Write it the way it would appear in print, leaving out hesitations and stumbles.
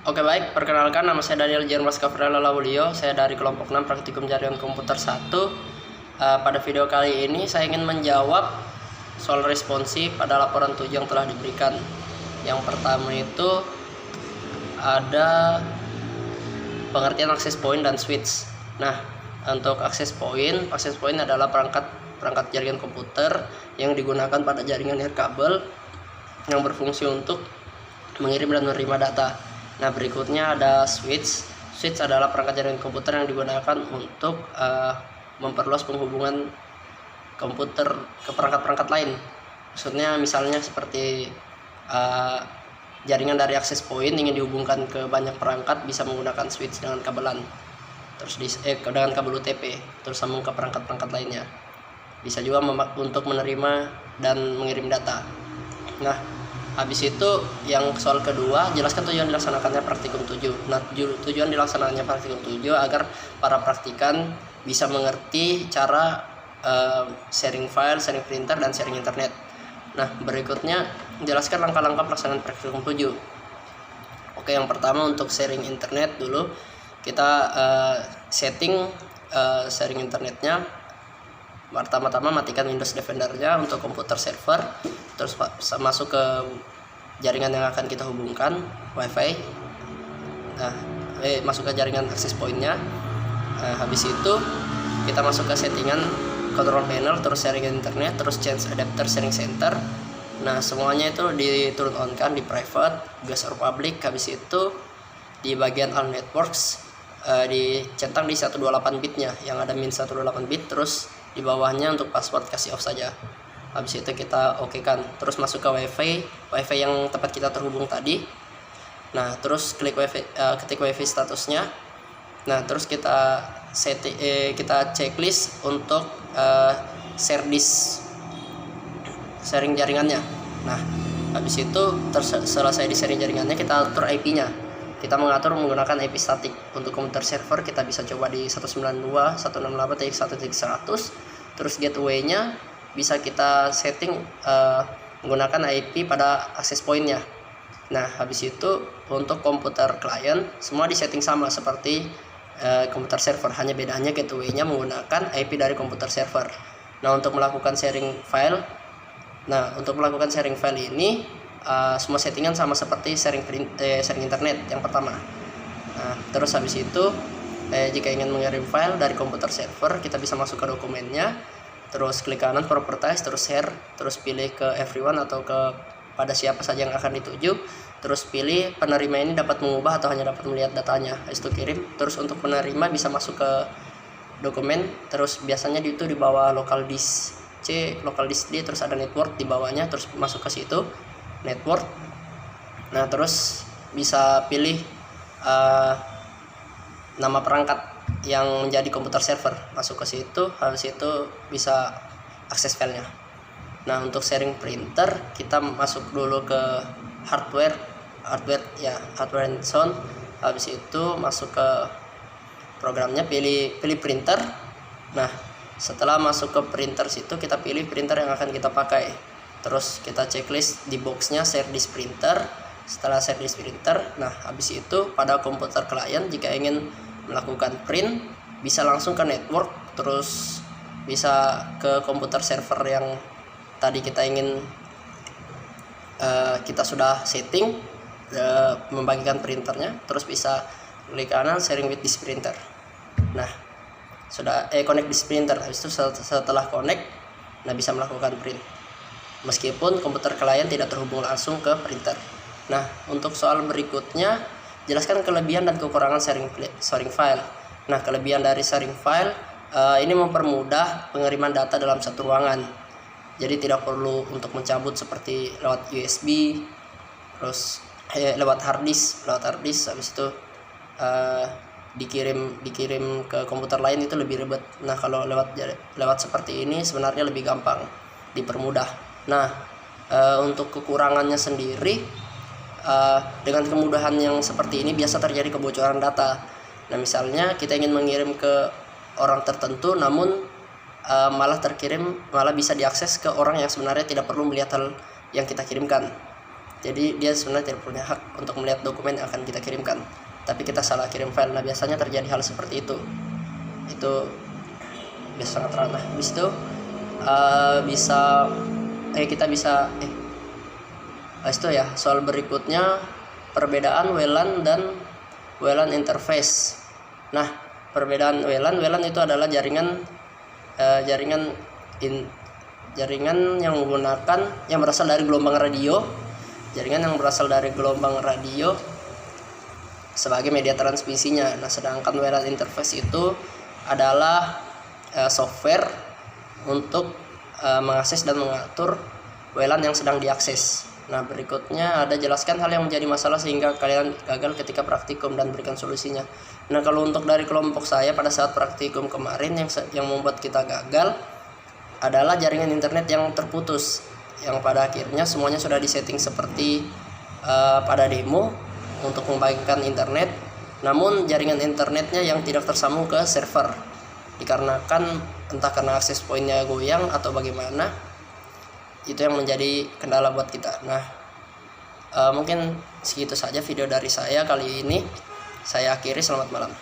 Oke baik, perkenalkan nama saya Daniel Jermas Kafrela Laulio. Saya dari kelompok 6 Praktikum Jaringan Komputer 1. Pada video kali ini saya ingin menjawab soal responsi pada laporan 7 yang telah diberikan. Yang pertama itu ada pengertian access point dan switch. Nah, untuk access point adalah perangkat jaringan komputer yang digunakan pada jaringan nirkabel yang berfungsi untuk mengirim dan menerima data. Nah, berikutnya ada switch. Switch adalah perangkat jaringan komputer yang digunakan untuk memperluas penghubungan komputer ke perangkat-perangkat lain. Maksudnya misalnya seperti jaringan dari access point ingin dihubungkan ke banyak perangkat, bisa menggunakan switch dengan kabelan. Terus dengan kabel UTP, terus sambung ke perangkat-perangkat lainnya. Bisa juga untuk menerima dan mengirim data. Nah, habis itu yang soal kedua, jelaskan tujuan dilaksanakannya praktikum 7. Nah, tujuan dilaksanakannya praktikum 7 agar para praktikan bisa mengerti cara sharing file, sharing printer, dan sharing internet. Nah, berikutnya jelaskan langkah-langkah pelaksanaan praktikum 7. Oke, yang pertama untuk sharing internet dulu. Kita setting sharing internetnya. Pertama-tama matikan Windows Defender-nya untuk komputer server, terus masuk ke jaringan yang akan kita hubungkan, WiFi. Nah, masuk ke jaringan access point-nya. Habis itu kita masuk ke settingan control panel, terus sharing internet, terus change adapter sharing center. Nah, semuanya itu diturn on-kan di private, gas or public. Habis itu di bagian all networks dicentang di 128 bitnya, yang ada min 128 bit, terus di bawahnya untuk password kasih off saja. Habis itu kita oke-kan, terus masuk ke wifi yang tempat kita terhubung tadi. Nah, terus ketik wifi statusnya. Nah, terus kita checklist untuk share disk sharing jaringannya. Nah, habis itu selesai di sharing jaringannya, kita atur IP-nya. Kita mengatur menggunakan IP statik. Untuk komputer server kita bisa coba di 192.168.1.100. Terus gateway-nya bisa kita setting menggunakan IP pada access point-nya. Nah, habis itu untuk komputer client semua disetting sama seperti komputer server, hanya bedanya gateway-nya menggunakan IP dari komputer server. Nah, untuk melakukan sharing file ini semua settingan sama seperti sharing internet yang pertama. Nah, terus habis itu jika ingin mengirim file dari komputer server, kita bisa masuk ke dokumennya, terus klik kanan properties, terus share, terus pilih ke everyone atau pada siapa saja yang akan dituju, terus pilih penerima ini dapat mengubah atau hanya dapat melihat datanya. Habis itu kirim. Terus untuk penerima bisa masuk ke dokumen, terus biasanya itu di bawah local disk C, local disk D, terus ada network di bawahnya, terus masuk ke situ network. Nah, terus bisa pilih nama perangkat yang menjadi komputer server, masuk ke situ. Habis itu bisa akses filenya. Nah, untuk sharing printer kita masuk dulu ke hardware and sound. Habis itu masuk ke programnya, pilih printer. Nah, setelah masuk ke printer situ, kita pilih printer yang akan kita pakai. Terus kita checklist di boxnya share disk printer. Setelah share disk printer, nah habis itu pada komputer klien jika ingin melakukan print bisa langsung ke network, terus bisa ke komputer server yang tadi kita ingin kita sudah setting membagikan printernya, terus bisa klik kanan sharing with disk printer. Nah, sudah connect disk printer. Habis itu setelah connect, nah bisa melakukan print meskipun komputer klien tidak terhubung langsung ke printer. Nah, untuk soal berikutnya, jelaskan kelebihan dan kekurangan sharing file. Nah, kelebihan dari sharing file ini mempermudah pengiriman data dalam satu ruangan. Jadi tidak perlu untuk mencabut seperti lewat USB, terus lewat hard disk. Habis itu dikirim ke komputer lain itu lebih ribet. Nah, kalau lewat seperti ini sebenarnya lebih gampang, dipermudah. Nah, untuk kekurangannya sendiri, dengan kemudahan yang seperti ini biasa terjadi kebocoran data. Nah, misalnya kita ingin mengirim ke orang tertentu, namun malah bisa diakses ke orang yang sebenarnya tidak perlu melihat hal yang kita kirimkan. Jadi dia sebenarnya tidak punya hak untuk melihat dokumen yang akan kita kirimkan, tapi kita salah kirim file. Nah biasanya terjadi hal seperti itu biasa sangat ranah. Habis itu kita bisa habis itu ya, soal berikutnya perbedaan WLAN dan WLAN interface. Nah perbedaan WLAN itu adalah jaringan yang menggunakan yang berasal dari gelombang radio, sebagai media transmisinya. Nah sedangkan WLAN interface itu adalah software untuk mengakses dan mengatur WLAN yang sedang diakses. Nah berikutnya ada jelaskan hal yang menjadi masalah sehingga kalian gagal ketika praktikum dan berikan solusinya. Nah kalau untuk dari kelompok saya pada saat praktikum kemarin yang membuat kita gagal adalah jaringan internet yang terputus, yang pada akhirnya semuanya sudah disetting seperti pada demo untuk membagikan internet, namun jaringan internetnya yang tidak tersambung ke server dikarenakan entah karena akses poinnya goyang atau bagaimana. Itu yang menjadi kendala buat kita. Nah mungkin segitu saja video dari saya kali ini. Saya akhiri, selamat malam.